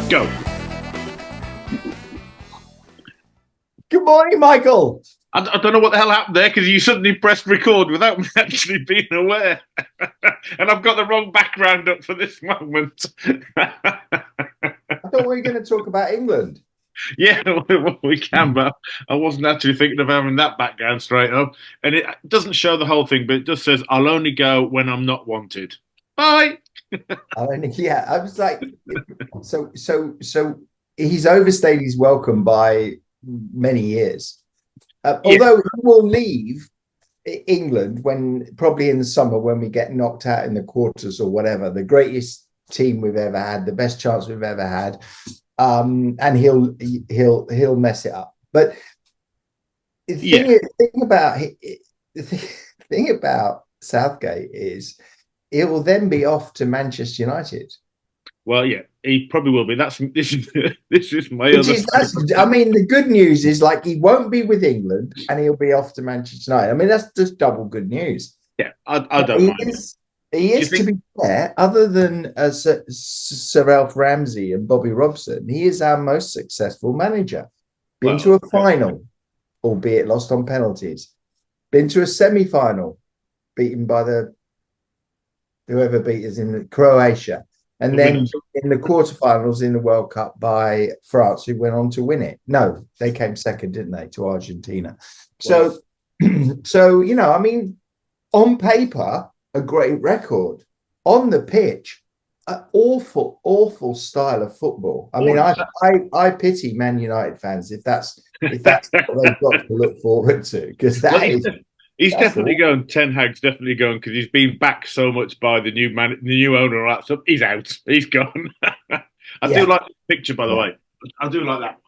Go. Good morning, Michael. I don't know what the hell happened there because you suddenly pressed record without me actually being aware. And I've got the wrong background up for this moment. I thought we were going to talk about England. Yeah, well, we can, but I wasn't actually thinking of having that background straight up. And it doesn't show the whole thing, but it just says, I'll only go when I'm not wanted. Bye. Yeah, I was like, so he's overstayed his welcome by many years. Yeah. Although he will leave England when probably in the summer when we get knocked out in the quarters or whatever, the greatest team we've ever had, the best chance we've ever had, and he'll mess it up. But the thing about Southgate is it will then be off to Manchester United. Well, yeah, he probably will be. This is my Which other. is, I mean, the good news is like he won't be with England and he'll be off to Manchester United. I mean, that's just double good news. Yeah, I don't mind. He is to be fair, other than Sir Ralph Ramsey and Bobby Robson, he is our most successful manager. Been to a final, albeit lost on penalties. Been to a semi-final, beaten by whoever beat us in Croatia. And then in the quarterfinals in the World Cup by France, who went on to win it. No, they came second, didn't they, to Argentina? So, I mean, on paper, a great record. On the pitch, an awful style of football. I mean, I pity Man United fans if that's what they've got to look forward to, because he's definitely going. Ten Hag's definitely going because he's been backed so much by the new owner. All that stuff. He's out. He's gone. I do like the picture, by the way. I do like that.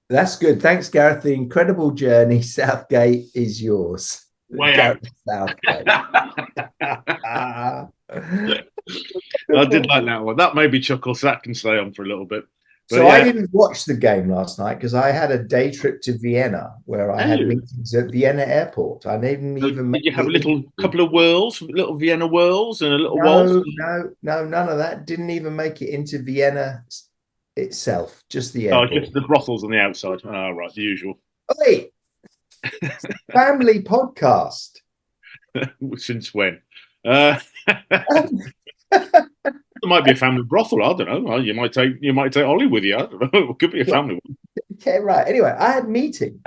That's good. Thanks, Gareth. The incredible journey, Southgate, is yours. Way out. Southgate. I did like that one. That made me chuckle, so that can stay on for a little bit. But so I didn't watch the game last night because I had a day trip to Vienna where I had meetings at Vienna airport. I didn't even. Did you have a couple of whirls, little Vienna whirls, and a little waltz? No, none of that. Didn't even make it into Vienna itself. Just the airport. Oh, just the brothels on the outside. Oh, right, the usual. Wait, family podcast. Since when? There might be a family brothel. I don't know. You might take Ollie with you. I don't know. It could be a family one. Okay, right. Anyway, I had meetings.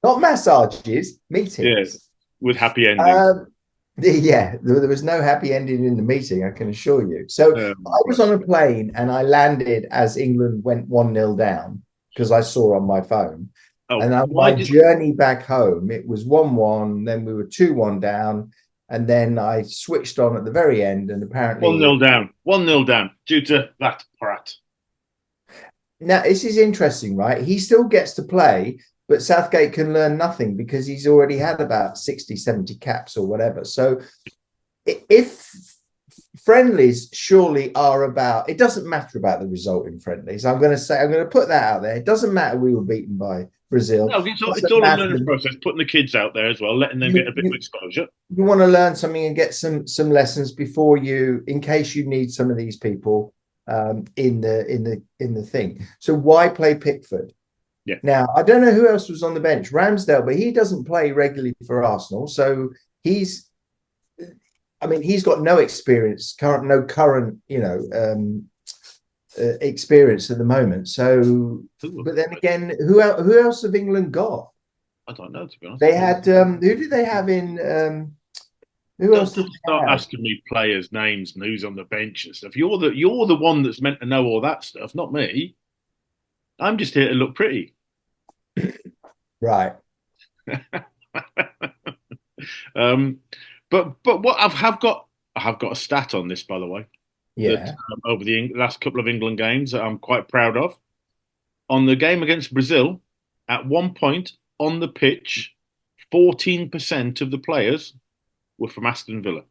Not massages, meetings. Yes, with happy ending. There was no happy ending in the meeting, I can assure you. So I was on a plane and I landed as England went 1-0 down because I saw on my phone. And on my journey back home, it was 1-1. Then we were 2-1 down. And then I switched on at the very end, and apparently 1-0 down. 1-0 down due to that prat. Now this is interesting, right? He still gets to play, but Southgate can learn nothing because he's already had about 60, 70 caps or whatever. So if friendlies surely are about, it doesn't matter about the result in friendlies. I'm going to put that out there. It doesn't matter we were beaten by Brazil. No, it's all a learning process, putting the kids out there as well, letting them get a bit of exposure. You want to learn something and get some lessons before you, in case you need some of these people in the thing. So why play Pickford? Yeah. Now, I don't know who else was on the bench. Ramsdale, but he doesn't play regularly for Arsenal. So he's got no experience, no current, experience at the moment. So, but then again, who else have England got? I don't know, to be honest. They had who did they have in? Who else did they start have? asking me players' names and who's on the bench and stuff. You're the one that's meant to know all that stuff, not me. I'm just here to look pretty. Right. But what I have got a stat on this, by the way. Yeah. That, over the last couple of England games that I'm quite proud of. On the game against Brazil, at one point on the pitch, 14% of the players were from Aston Villa.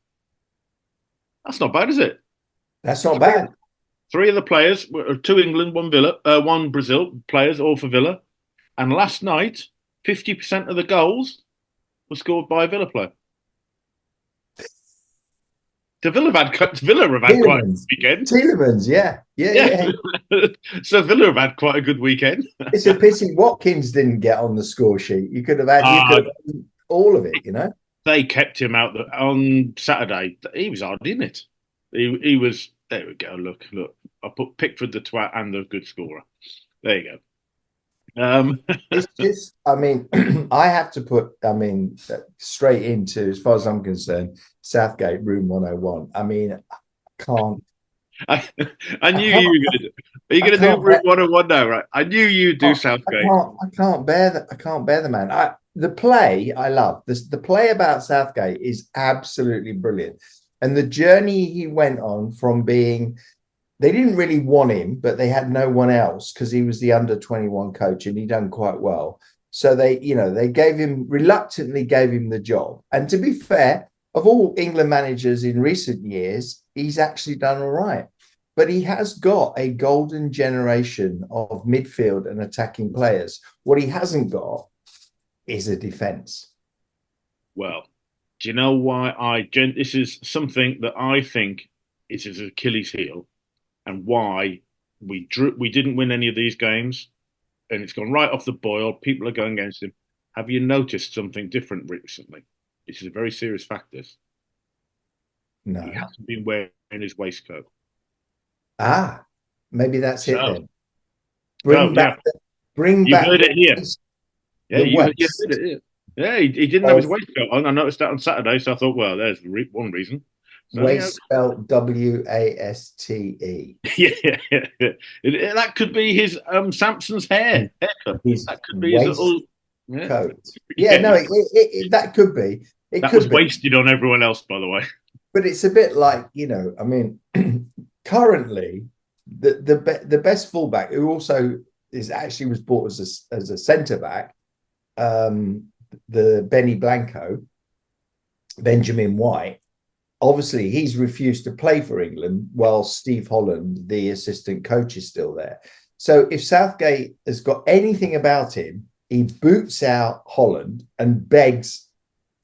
That's not bad, is it? That's not bad. Three of the players were two England, one Brazil players, all for Villa. And last night, 50% of the goals were scored by a Villa player. Villa have had quite a Tielemans. good weekend. Tielemans, yeah. Yeah, Yeah. yeah. So Villa have had quite a good weekend. It's a pity Watkins didn't get on the score sheet. You Uh, could have had all of it, you know? they kept him out on Saturday. He was hard, didn't it? He was. There we go. Look. I put Pickford the twat and the good scorer. There you go. It's just, I mean, I have to put, straight into, as far as I'm concerned, Southgate Room 101. I mean, can't, I, I I knew can't, you were going to. Are you I going to do can't, Route 101 now, right? I knew you'd do Southgate. I can't bear that. I can't bear the man. The play I love. The play about Southgate is absolutely brilliant, and the journey he went on from being they didn't really want him, but they had no one else because he was the under 21 coach and he done quite well. So they gave him reluctantly gave him the job. And to be fair, of all England managers in recent years, he's actually done all right. But he has got a golden generation of midfield and attacking players. What he hasn't got is a defense. Well, do you know why this is something that I think is his Achilles heel, and why we didn't win any of these games, and it's gone right off the boil. People are going against him. Have you noticed something different recently? This is a very serious fact. This he No. hasn't been wearing his waistcoat. Maybe that's it So, then. so Bring yeah, back bring you've back heard it here. Yeah, the you heard waste it here. Yeah, he didn't have his of waistcoat on. I noticed that on Saturday, so I thought, well, there's one reason. So yeah, waste spelled Waste. yeah, that could be his Samson's haircut. His That could be his little. waistcoat. Yeah, Yeah, yeah. no, that could be. It That was could be. wasted on everyone else, by the way. But it's a bit like, currently the best fullback who also is actually was bought as a centre back, the Benjamin White. Obviously, he's refused to play for England while Steve Holland, the assistant coach, is still there. So if Southgate has got anything about him, he boots out Holland and begs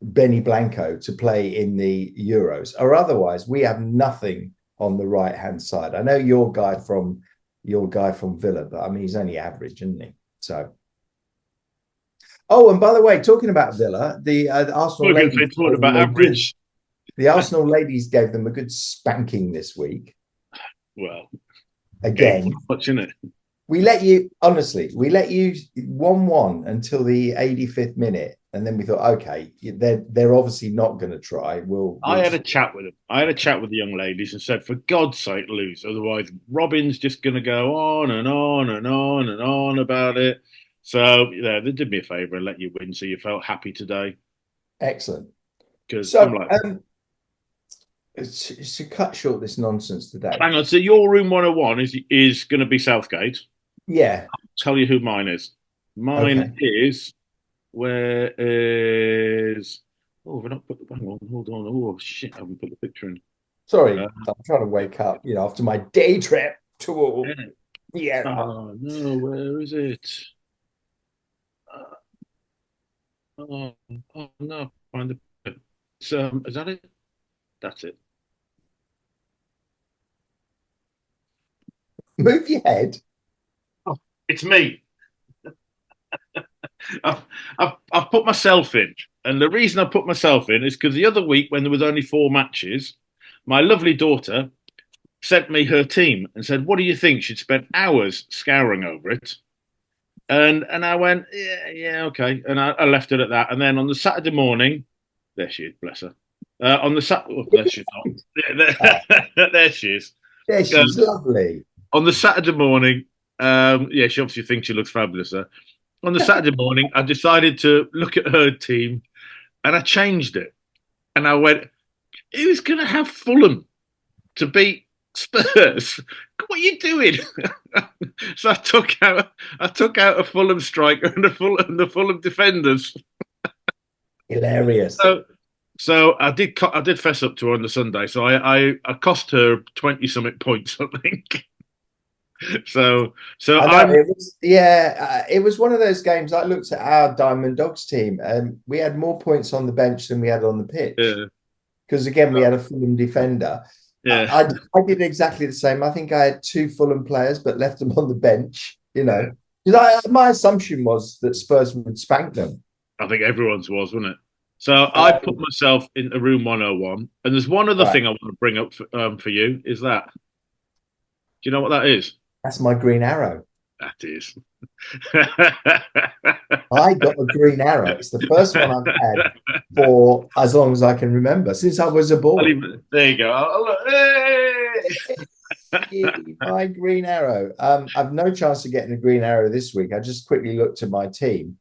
Benny Blanco to play in the Euros, or otherwise we have nothing on the right hand side. I know your guy from Villa, but I mean he's only average, isn't he? So. Oh, and by the way, talking about Villa, the Arsenal We're going to say ladies, talking about average. the Arsenal ladies gave them a good spanking this week. Well, Again, much in it. we let you 1-1 until the 85th minute, and then we thought, okay, they're obviously not going to try. I had a chat with them. I had a chat with the young ladies and said, for God's sake, lose. Otherwise, Robin's just going to go on and on and on and on about it. So, yeah, they did me a favour and let you win. So you felt happy today. Excellent. Because So, I'm like, to cut short this nonsense today. hang on. So your room 101 is going to be Southgate. Yeah. I'll tell you who mine is. Mine is, where is, oh, we've not put the, hang on, hold on. Oh, shit, I haven't put the picture in. Sorry, I'm trying to wake up, after my day trip to yeah. Oh, no, where is it? Oh, no, find the. Is that it? That's it. Move your head. Oh, it's me. I've put myself in, and the reason I put myself in is because the other week when there was only 4 matches, my lovely daughter sent me her team and said, "What do you think?" She'd spent hours scouring over it, and I went, "Yeah, okay," and I left it at that. And then on the Saturday morning, there she is, bless her. On the there she's not. There she is. Yeah, she's lovely. On the Saturday morning, yeah, she obviously thinks she looks fabulous. On the Saturday morning, I decided to look at her team, and I changed it. And I went, "Who's going to have Fulham to beat Spurs? What are you doing?" So I took out a Fulham striker and the Fulham defenders. Hilarious. So I did fess up to her on the Sunday. So I cost her 20 something points, I think. So it was one of those games. I looked at our Diamond Dogs team, and we had more points on the bench than we had on the pitch. because again we had a Fulham defender. Yeah. I did exactly the same. I think I had two Fulham players, but left them on the bench. Because my assumption was that Spurs would spank them. I think everyone's was, wasn't it? So I put Um, myself into room 101, and there's one other right, thing I want to bring up for you. Is that? Do you know what that is? that's my green arrow. That is. I got a green arrow. It's the first one I've had for as long as I can remember, since I was a boy. There you go. Oh, look. My green arrow. I've no chance of getting a green arrow this week. I just quickly looked at my team,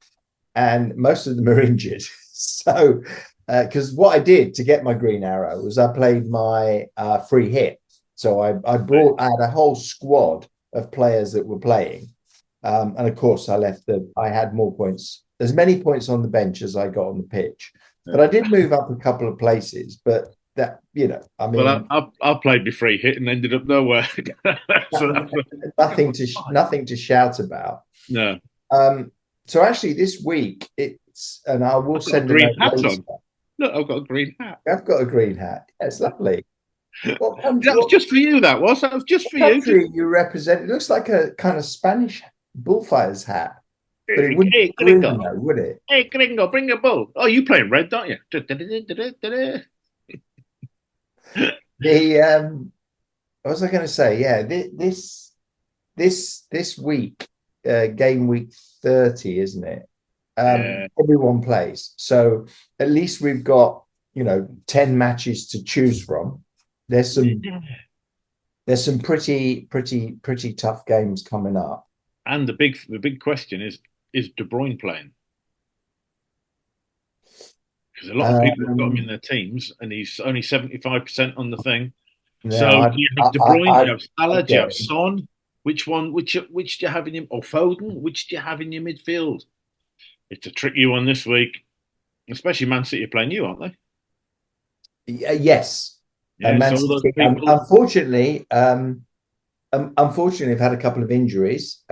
and most of them are injured. So, because what I did to get my green arrow was I played my free hit. So I had a whole squad of players that were playing, and of course I had more points, as many points on the bench as I got on the pitch. But I did move up a couple of places. But that, I Well, mean, I played my free hit and ended up nowhere. So nothing to shout about. no, So actually, this week and I will I've got a send a green note hat later. on. Look, I've got a green hat. I've got a green hat. It's lovely. What country? That was just for you. That was just for you. Country you represent? It looks like a kind of Spanish bullfighter's hat, but it wouldn't Hey, be green, gringo. though, would it? Hey, gringo, bring a bull. Oh, you playing red, don't you? What was I going to say? Yeah, this week, game week 30, isn't it? Yeah. Everyone plays, so at least we've got 10 matches to choose from. There's some pretty tough games coming up. And the big question is De Bruyne playing? Because a lot of people have got him in their teams, and he's only 75% on the thing. No, So do you have De Bruyne? Do you have Salah? I'd Do you get have him. Son? Which one? Which do you have in your or Foden? Which do you have in your midfield? It's a tricky one this week, especially Man City are playing you, aren't they? Yes, Yeah. Man So all those City. people. Unfortunately, I've had a couple of injuries,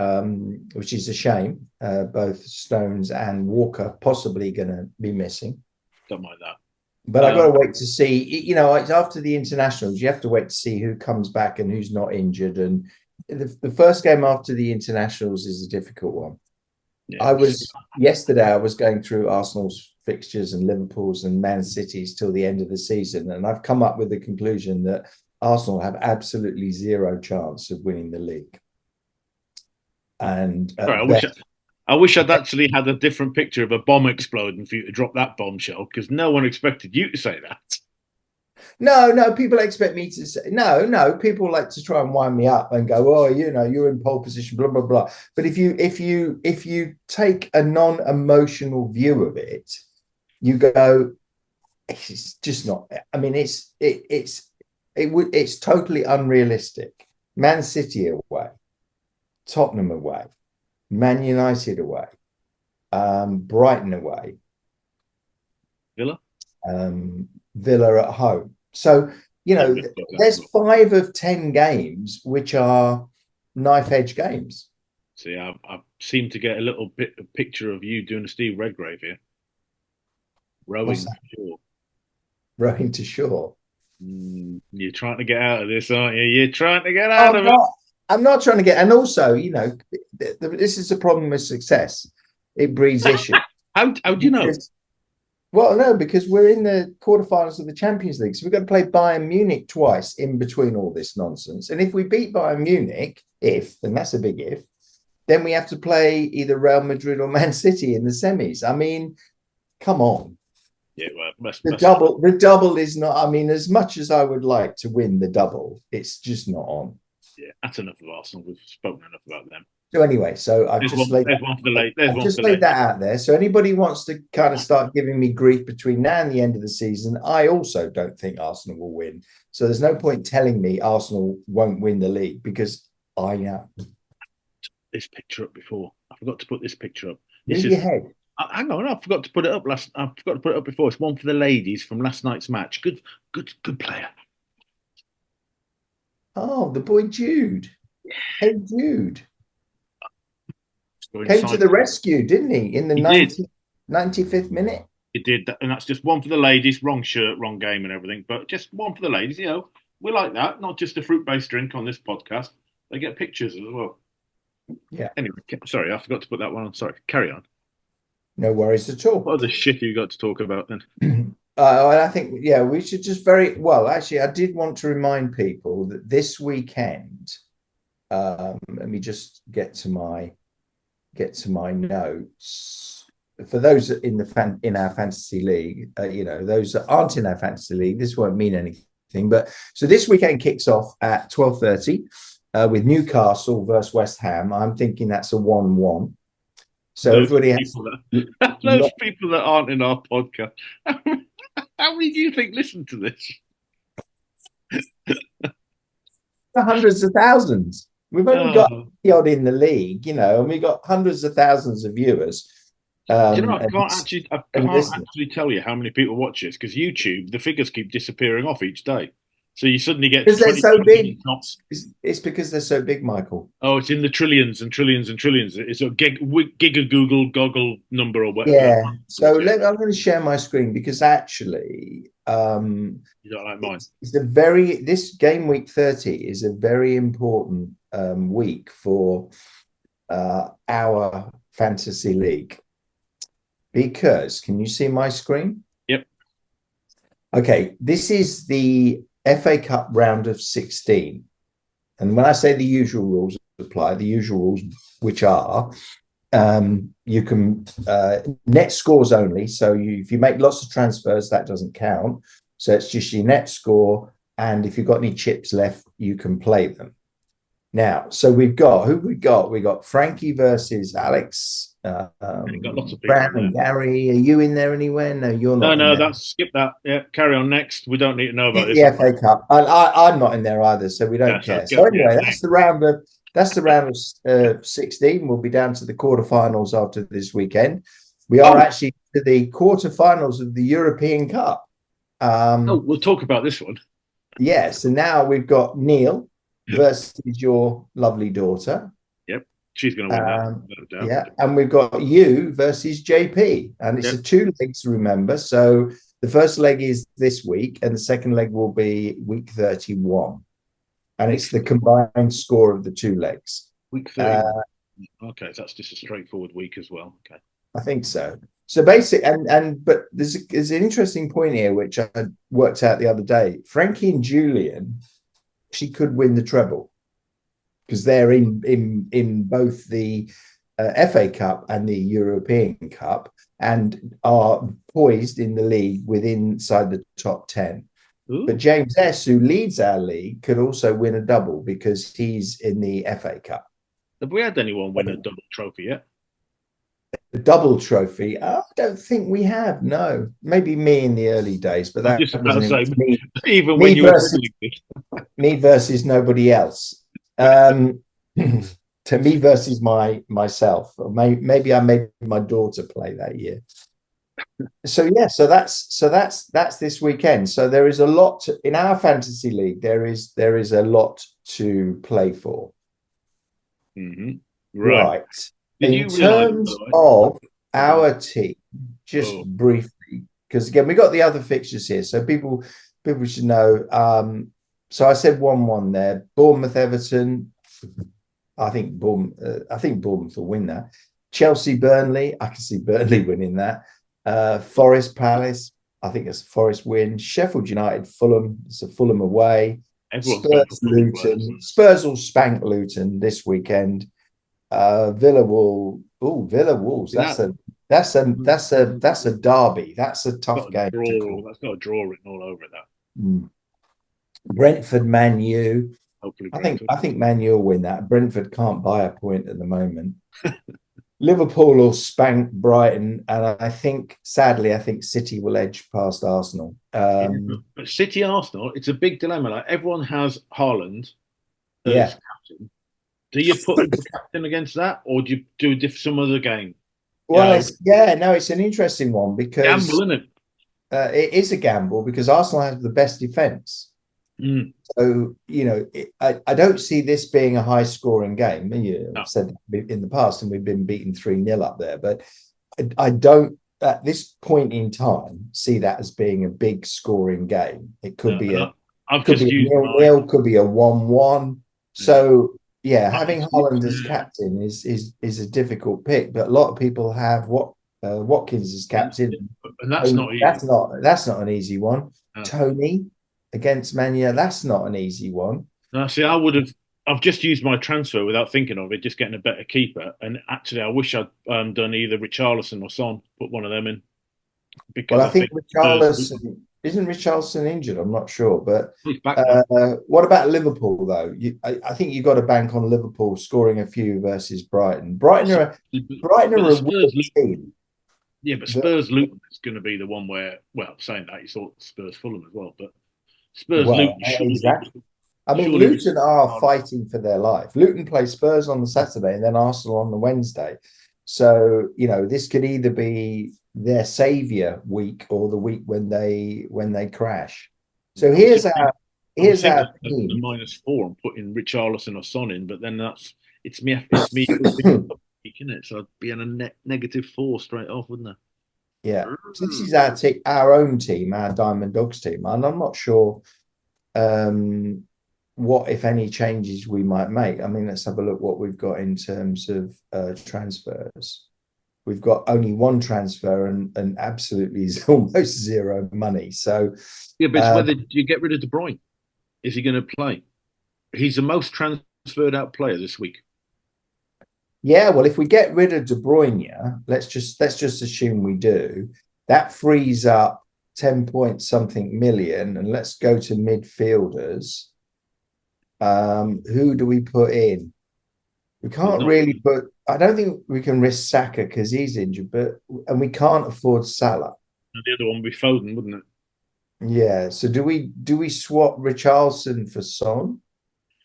which is a shame. Both Stones and Walker possibly going to be missing. Don't mind that. But I've got to wait to see. After the internationals, you have to wait to see who comes back and who's not injured. And the first game after the internationals is a difficult one. Yeah. Yesterday, I was going through Arsenal's fixtures and Liverpool's and Man City's till the end of the season, and I've come up with the conclusion that Arsenal have absolutely zero chance of winning the league. And Sorry, I wish I'd actually had a different picture of a bomb exploding for you to drop that bombshell, because no one expected you to say that. No, people expect me to say no. People like to try and wind me up and go, "Oh, you're in pole position, blah blah blah." But if you take a non-emotional view of it, you go, it's just not. I mean, it's totally unrealistic. Man City away, Tottenham away, Man United away, Brighton away, Villa? Villa at home. So, there's 5 of 10 games which are knife edge games. See, I seem to get a little bit of picture of you doing a Steve Redgrave here. Rowing to shore. Rowing to shore. You're trying to get out of this, aren't you? You're trying to get out of it. I'm not trying to get, and also, this is a problem with success. It breeds issues. How do you know? Well, no, because we're in the quarterfinals of the Champions League. So we've got to play Bayern Munich twice in between all this nonsense. And if we beat Bayern Munich, and that's a big if, then we have to play either Real Madrid or Man City in the semis. I mean, come on. Yeah, well, the double is not, I mean, as much as I would like to win the double, it's just not on. Yeah, that's enough of Arsenal. We've spoken enough about them. So anyway, so I've just laid that out there. So anybody wants to kind of start giving me grief between now and the end of the season, I also don't think Arsenal will win. So there's no point telling me Arsenal won't win the league, because I know. This picture up before. I forgot to put this picture up. Move your head. Hang on, I forgot to put it up I forgot to put it up before. It's one for the ladies from last night's match. Good player. Oh, the boy Jude. Hey, Jude. Came to the rescue, didn't he? In the 95th minute. It did, and that's just one for the ladies. Wrong shirt, wrong game, and everything. But just one for the ladies. We like that. Not just a fruit-based drink on this podcast. They get pictures as well. Yeah, Anyway, sorry, I forgot to put that one on. Sorry, carry on. no worries at all. What other shit have you got to talk about then? I think, yeah, we should just very well. Actually, I did want to remind people that this weekend. Let me just get to my notes. For those in our fantasy league, those that aren't in our fantasy league, this won't mean anything. But so this weekend kicks off at 12:30 with Newcastle versus West Ham. I'm thinking that's a 1-1. So Those everybody has people those people that aren't in our podcast. How many do you think listen to this? hundreds of thousands. We've only got the odd in the league, and we've got hundreds of thousands of viewers. I can't actually tell you how many people watch this because YouTube, the figures keep disappearing off each day. So you suddenly get because they're 20 so big. tops. It's because they're so big, Michael. Oh, it's in the trillions and trillions and trillions. It's a giga Google goggle number or whatever. Yeah. So I'm going to share my screen because actually, you don't like mine. This game week 30 is a very important week for our fantasy league. Because can you see my screen? Yep. Okay, this is the FA Cup round of 16. And when I say the usual rules apply, the usual rules, which are you can net scores only. So if you make lots of transfers, that doesn't count. So it's just your net score. And if you've got any chips left, you can play them. Now, so we've got we got Frankie versus Alex. Got lots of people Bram and Gary. Are you in there anywhere? No, you're not. No, skip that. Yeah, carry on next. We don't need to know about this. The FA Cup. I'm not in there either, so we don't care. So anyway, that's the round of 16. We'll be down to the quarterfinals after this weekend. We are actually to the quarterfinals of the European Cup. We'll talk about this one. Yeah, so now we've got Neil versus your lovely daughter. Yep, she's going to win that. No doubt. Yeah, and we've got you versus JP, and it's a 2 legs, remember. So the first leg is this week, and the second leg will be week 31, and it's the combined score of the 2 legs. Week 30. Okay, so that's just a straightforward week as well. Okay, I think so. So basically, but there's an interesting point here which I worked out the other day. Frankie and Julian, she could win the treble because they're in both the FA Cup and the European Cup and are poised in the league inside the top 10. Ooh. But James S., who leads our league, could also win a double because he's in the FA Cup. Have we had anyone win a double trophy yet? The double trophy? I don't think we have. No, maybe me in the early days, but that wasn't me. Even when you were me versus nobody else. To me versus myself. Or maybe I made my daughter play that year. So yeah, so that's this weekend. So there is a lot in our fantasy league. There is a lot to play for. Mm-hmm. Right. In terms of our team, just briefly, because again, we got the other fixtures here, so people should know. So I said 1-1 there. Bournemouth, Everton. I think Bournemouth will win that. Chelsea, Burnley. I can see Burnley winning that. Forest, Palace. I think it's a Forest win. Sheffield United, Fulham. It's a Fulham away. Spurs, Luton. Spurs will spank Luton this weekend. Villa Wolves. That's a derby. That's a tough game. That's got a draw written all over it. That. Brentford, Man U. Hopefully, I think Man U will win that. Brentford can't buy a point at the moment. Liverpool will spank Brighton, and I think City will edge past Arsenal. But City and Arsenal, it's a big dilemma. Like everyone has Haaland as captain. Do you put the captain against that, or do you do some other game? Well, it's an interesting one because gamble, isn't it? It is a gamble because Arsenal has the best defense. So I don't see this being a high-scoring game. I've said that in the past, and we've been beaten 3-0 up there, but I don't at this point in time see that as being a big scoring game. It could No, be and a I've could be just a used my. 0-0, could be a 1-1. Yeah, So yeah, I've having just, Holland as yeah, captain is a difficult pick, but a lot of people have Watkins as captain. and that's And not easy. that's not an easy one. No. Tony against Mania, that's not an easy one. No, see, I would have. I've just used my transfer without thinking of it, just getting a better keeper. And actually, I wish I'd done either Richarlison or Son, put one of them in, Well, because I I think think Spurs Richarlison isn't Richarlison injured. I'm not sure, but he's back now. what about Liverpool though? I think you got to bank on Liverpool scoring a few versus Brighton. Possibly, Brighton but are the a weird Spurs, team. yeah, but That, Spurs Luton is going to be the one where, well, saying that you saw Spurs Fulham as well, but Spurs well, Luton surely, exactly. I mean, surely Luton are fighting for their life. Luton play Spurs on the Saturday and then Arsenal on the Wednesday. So, this could either be their savior week or the week when they crash. So I was just I was here's thinking our of the team. -4 and putting Richarlison or Son in, but then it's me flipping up, isn't it? So I'd be in a -4 straight off, wouldn't I? Yeah. So this is our own team, our Diamond Dogs team. And I'm not sure what, if any, changes we might make. I mean, let's have a look what we've got in terms of transfers. We've got only one transfer and absolutely almost zero money. So Yeah, but it's whether you get rid of De Bruyne. Is he going to play? He's the most transferred out player this week. yeah, well, if we get rid of De Bruyne, let's just assume we do. That frees up 10 point something million, and let's go to midfielders. Who do we put in? We There's can't not really put. I don't think we can risk Saka because he's injured, and we can't afford Salah. the other one would be Foden, wouldn't it? Yeah. So do we swap Richarlison for Son,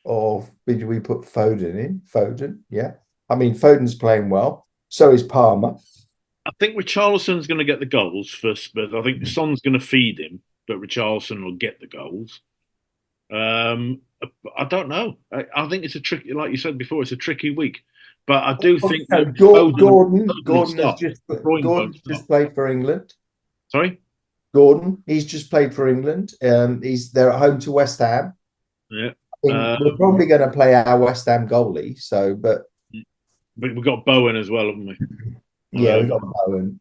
or do we put Foden in? Foden, yeah. I mean, Foden's playing well. So is Palmer. I think Richarlison's going to get the goals first, but I think Son's going to feed him, but Richarlison will get the goals. Um, I don't know. I think it's a tricky, like you said before, it's a tricky week. But I do think No, that Foden will Gordon has start. just De Bruyne won't Gordon's start. just played for England. Sorry? Gordon, he's just played for England. They're at home to West Ham. Yeah. I mean, we're probably going to play our West Ham goalie. So, but But we've got Bowen as well, haven't we? yeah, we got Bowen.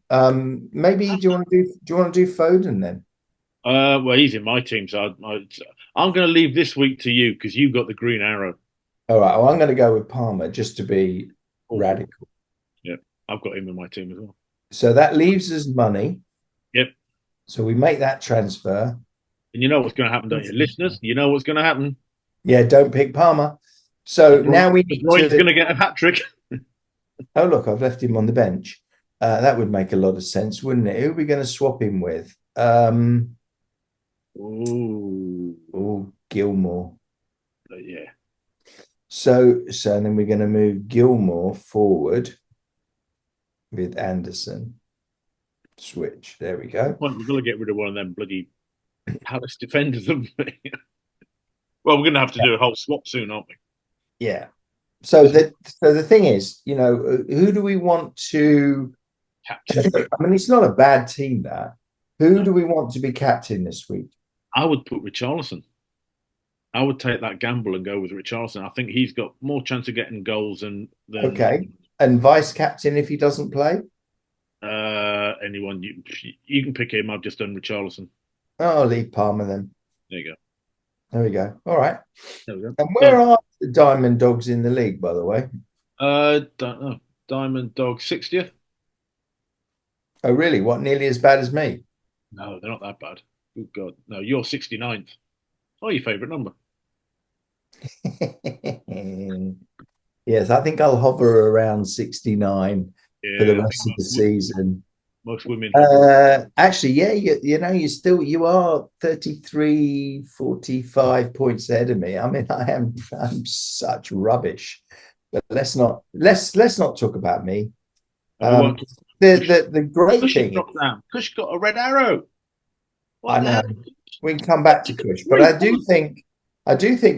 Maybe do you want to do Foden then? Well, he's in my team, so I'm going to leave this week to you because you've got the green arrow. All right. Well, I'm going to go with Palmer just to be Oh, radical. yeah, I've got him in my team as well. So that leaves us money. Yep. So we make that transfer. And you know what's going to happen, don't you, listeners? You know what's going to happen. Yeah, don't pick Palmer. So now we De need Bruyne's to. going to get a hat trick. Oh, look, I've left him on the bench. That would make a lot of sense, wouldn't it? Who are we going to swap him with? Oh, Gilmore. yeah. So then we're going to move Gilmore forward with Anderson. Switch. There we go. We're going to get rid of one of them bloody Palace defenders, haven't we? Well, we're going to have to do a whole swap soon, aren't we? Yeah. So the thing is, who do we want to Captain. I mean, it's not a bad team, that. Who do we want to be captain this week? I would put Richarlison. I would take that gamble and go with Richarlison. I think he's got more chance of getting goals than Okay. And vice captain if he doesn't play? Anyone. You can pick him. I've just done Richarlison. Oh, I'll leave Palmer then. There you go. There we go. All right. There we go. And where are the Diamond Dogs in the league, by the way? Don't know. Diamond Dog 60th? Oh, really? What, nearly as bad as me? No, they're not that bad. Good God. No, you're 69th. Oh, your favourite number. Yes, I think I'll hover around 69 for the Yeah, I rest think of the season. most women. Actually, yeah, you are 33, 45 points ahead of me. I mean, I'm such rubbish. But let's not talk about me. The great Kush thing dropped down. Kush got a red arrow. I know. We can come back to Kush, but I do think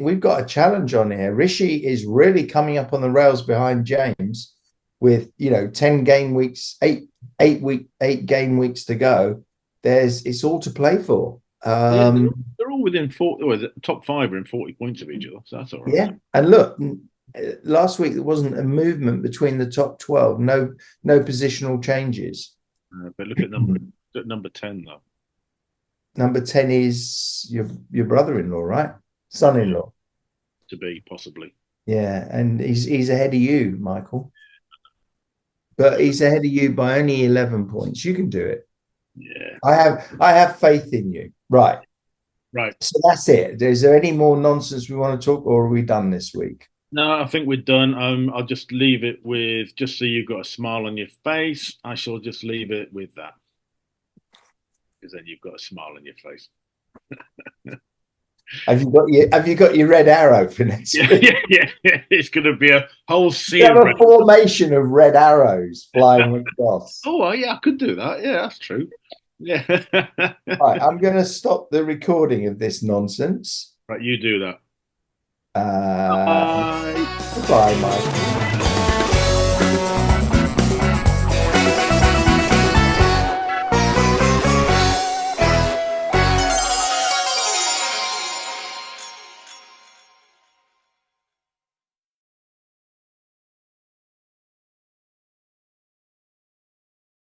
we've got a challenge on here. Rishi is really coming up on the rails behind James with 10 game weeks, eight game weeks to go. It's all to play for. Yeah, they're all within 40. Well, the top five are in 40 points of each other, so that's all right. Yeah, and look, last week there wasn't a movement between the top 12. No positional changes. But look at number 10 though. Number 10 is your brother-in-law, right? Son-in-law. To be possibly. Yeah, and he's ahead of you, Michael. But he's ahead of you by only 11 points. You can do it. Yeah. I have faith in you. Right. Right. So that's it. Is there any more nonsense we want to talk, or are we done this week? No, I think we're done. I'll just leave it with, just so you've got a smile on your face, I shall just leave it with that. Because then you've got a smile on your face. Have you got your red arrow for next week? Yeah. It's going to be a whole sea of a formation of red arrows flying across. Oh, yeah, I could do that. Yeah, that's true. Yeah. Right, I'm going to stop the recording of this nonsense. Right, you do that. Bye. Goodbye, Mike.